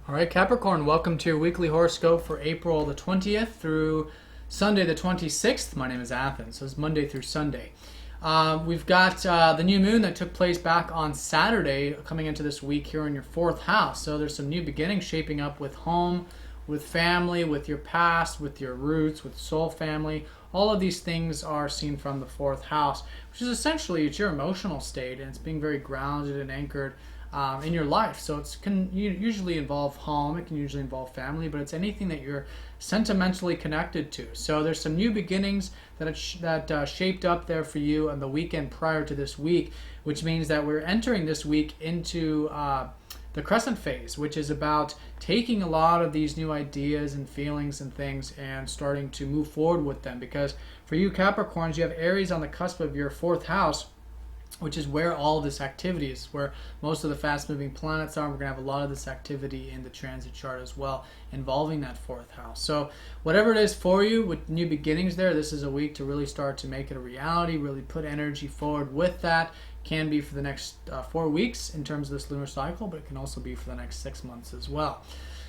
All right, Capricorn, welcome to your weekly horoscope for April the 20th through Sunday the 26th. My name is Athens, so it's Monday through Sunday. We've got the new moon that took place back on Saturday coming into this week here in your fourth house. So there's some new beginnings shaping up with home, with family, with your past, with your roots, with soul family. All of these things are seen from the fourth house, which is essentially it's your emotional state, and it's being very grounded and anchored in your life. So it can usually involve home, it can usually involve family, but it's anything that you're sentimentally connected to. So there's some new beginnings that shaped up there for you on the weekend prior to this week, which means that we're entering this week into the crescent phase, which is about taking a lot of these new ideas and feelings and things and starting to move forward with them. Because for you Capricorns, you have Aries on the cusp of your fourth house, which is where all this activity is, where most of the fast-moving planets are. We're going to have a lot of this activity in the transit chart as well, involving that fourth house. So whatever it is for you with new beginnings there, this is a week to really start to make it a reality, really put energy forward with that. Can be for the next 4 weeks in terms of this lunar cycle, but it can also be for the next 6 months as well.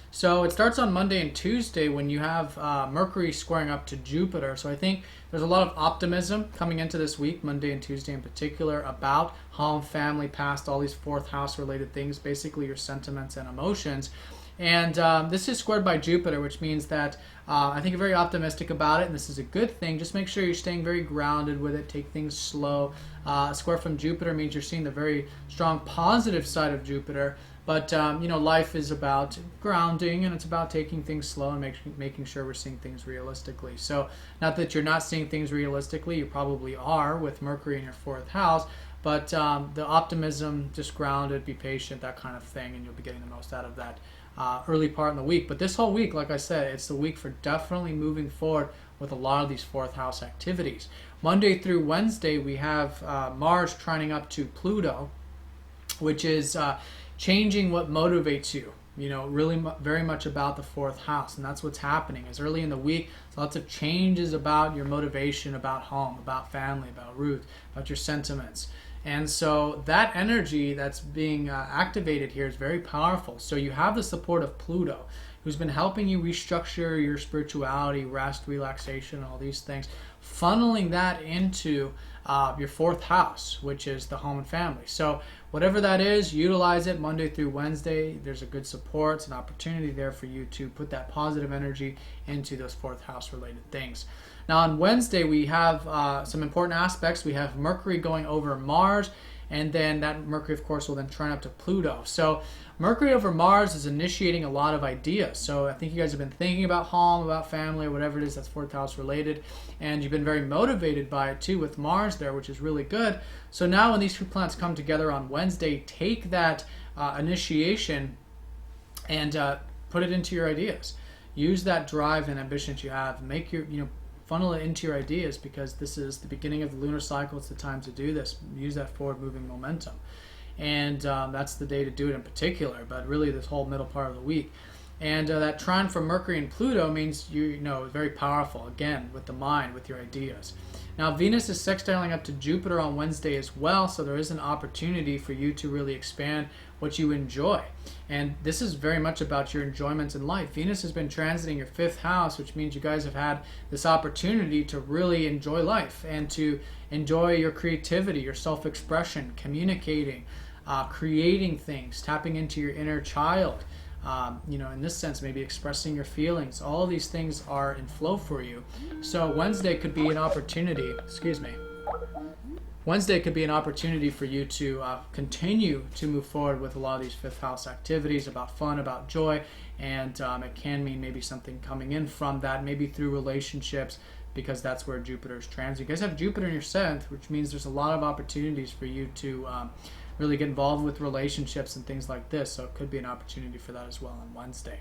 So it starts on Monday and Tuesday when you have Mercury squaring up to Jupiter. So I think there's a lot of optimism coming into this week, Monday and Tuesday in particular, about home, family, past, all these fourth house related things, basically your sentiments and emotions. And this is squared by Jupiter, which means that I think you're very optimistic about it, and this is a good thing. Just make sure you're staying very grounded with it. Take things slow. A square from Jupiter means you're seeing the very strong positive side of Jupiter. But, life is about grounding, and it's about taking things slow and making sure we're seeing things realistically. So not that you're not seeing things realistically, you probably are with Mercury in your fourth house, but the optimism, just grounded, be patient, that kind of thing, and you'll be getting the most out of that early part in the week. But this whole week, like I said, it's the week for definitely moving forward with a lot of these fourth house activities. Monday through Wednesday, we have Mars trining up to Pluto, which is changing what motivates you, really very much about the fourth house. And that's what's happening is early in the week, lots of changes about your motivation, about home, about family, about roots, about your sentiments. And so that energy that's being activated here is very powerful. So you have the support of Pluto, who's been helping you restructure your spirituality, rest, relaxation, all these things, funneling that into your fourth house, which is the home and family. So whatever that is, utilize it Monday through Wednesday. There's a good support. It's an opportunity there for you to put that positive energy into those fourth house related things. Now on Wednesday, we have some important aspects. We have Mercury going over Mars, and then that Mercury, of course, will then trine up to Pluto. So Mercury over Mars is initiating a lot of ideas. So I think you guys have been thinking about home, about family, or whatever it is that's fourth house related, and you've been very motivated by it too with Mars there, which is really good. So now when these two planets come together on Wednesday, take that initiation and put it into your ideas. Use that drive and ambition that you have. Make your, funnel it into your ideas, because this is the beginning of the lunar cycle. It's the time to do this. Use that forward moving momentum. And that's the day to do it in particular, but really this whole middle part of the week. And that trine from Mercury and Pluto means very powerful, again, with the mind, with your ideas. Now Venus is sextiling up to Jupiter on Wednesday as well, so there is an opportunity for you to really expand what you enjoy. And this is very much about your enjoyments in life. Venus has been transiting your fifth house, which means you guys have had this opportunity to really enjoy life and to enjoy your creativity, your self-expression, communicating, creating things, tapping into your inner child. In this sense, maybe expressing your feelings. All of these things are in flow for you. So Wednesday could be an opportunity, Wednesday could be an opportunity for you to continue to move forward with a lot of these fifth house activities about fun, about joy, and it can mean maybe something coming in from that, maybe through relationships, because that's where Jupiter is transiting. You guys have Jupiter in your seventh, which means there's a lot of opportunities for you to really get involved with relationships and things like this. So it could be an opportunity for that as well on Wednesday.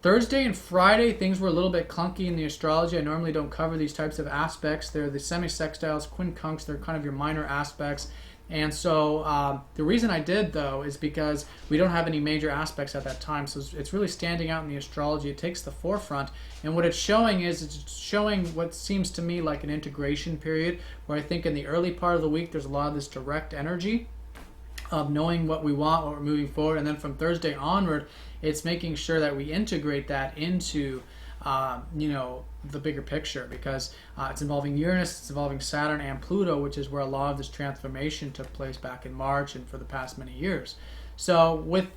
Thursday and Friday, things were a little bit clunky in the astrology. I normally don't cover these types of aspects. They're the semi-sextiles, quincunx. They're kind of your minor aspects. And so the reason I did, though, is because we don't have any major aspects at that time. So it's really standing out in the astrology. It takes the forefront. And what it's showing is it's showing what seems to me like an integration period, where I think in the early part of the week there's a lot of this direct energy. of knowing what we want, what we're moving forward. And then from Thursday onward, it's making sure that we integrate that into the bigger picture, because it's involving Uranus, it's involving Saturn and Pluto, which is where a lot of this transformation took place back in March and for the past many years. So with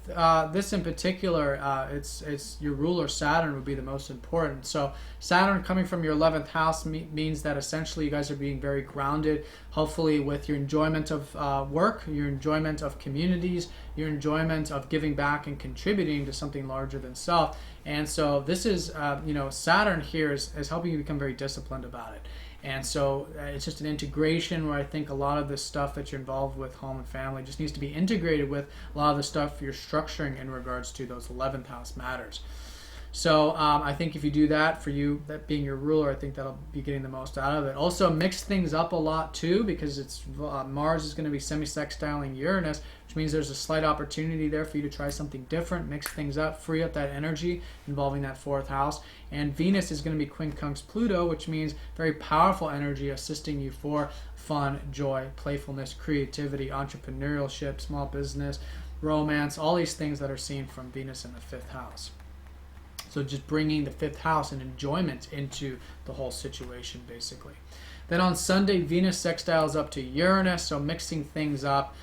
this in particular, it's your ruler Saturn would be the most important. So Saturn coming from your 11th house means that essentially you guys are being very grounded, hopefully with your enjoyment of work, your enjoyment of communities, your enjoyment of giving back and contributing to something larger than self. And so this is, Saturn here is helping you become very disciplined about it. And so it's just an integration where I think a lot of this stuff that you're involved with, home and family, just needs to be integrated with a lot of the stuff you're structuring in regards to those 11th house matters. So I think if you do that, for you, that being your ruler, I think that'll be getting the most out of it. Also mix things up a lot too, because it's Mars is going to be semi-sextiling Uranus, which means there's a slight opportunity there for you to try something different, mix things up, free up that energy involving that 4th house. And Venus is going to be quincunx Pluto, which means very powerful energy assisting you for fun, joy, playfulness, creativity, entrepreneurship, small business, romance, all these things that are seen from Venus in the 5th house. So just bringing the 5th house and enjoyment into the whole situation, basically. Then on Sunday, Venus sextiles up to Uranus, so mixing things up,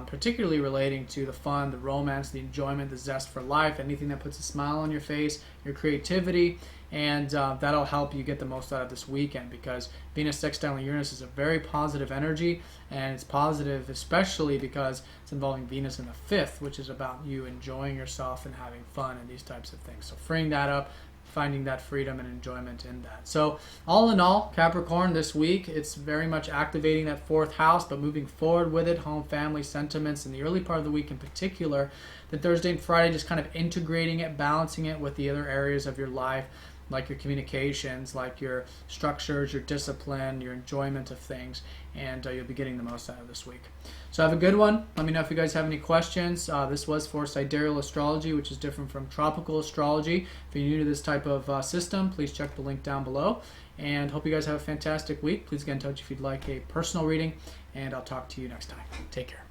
particularly relating to the fun, the romance, the enjoyment, the zest for life, anything that puts a smile on your face, your creativity, and that'll help you get the most out of this weekend, because Venus sextiling Uranus is a very positive energy, and it's positive especially because it's involving Venus in the 5th, which is about you enjoying yourself and having fun and these types of things. So freeing that up, finding that freedom and enjoyment in that. So all in all, Capricorn, this week, it's very much activating that 4th house, but moving forward with it, home, family, sentiments, in the early part of the week in particular. Then Thursday and Friday, just kind of integrating it, balancing it with the other areas of your life, like your communications, like your structures, your discipline, your enjoyment of things, and you'll be getting the most out of this week. So have a good one. Let me know if you guys have any questions. This was for Sidereal Astrology, which is different from tropical astrology. If you're new to this type of system, please check the link down below. And hope you guys have a fantastic week. Please get in touch if you'd like a personal reading, and I'll talk to you next time. Take care.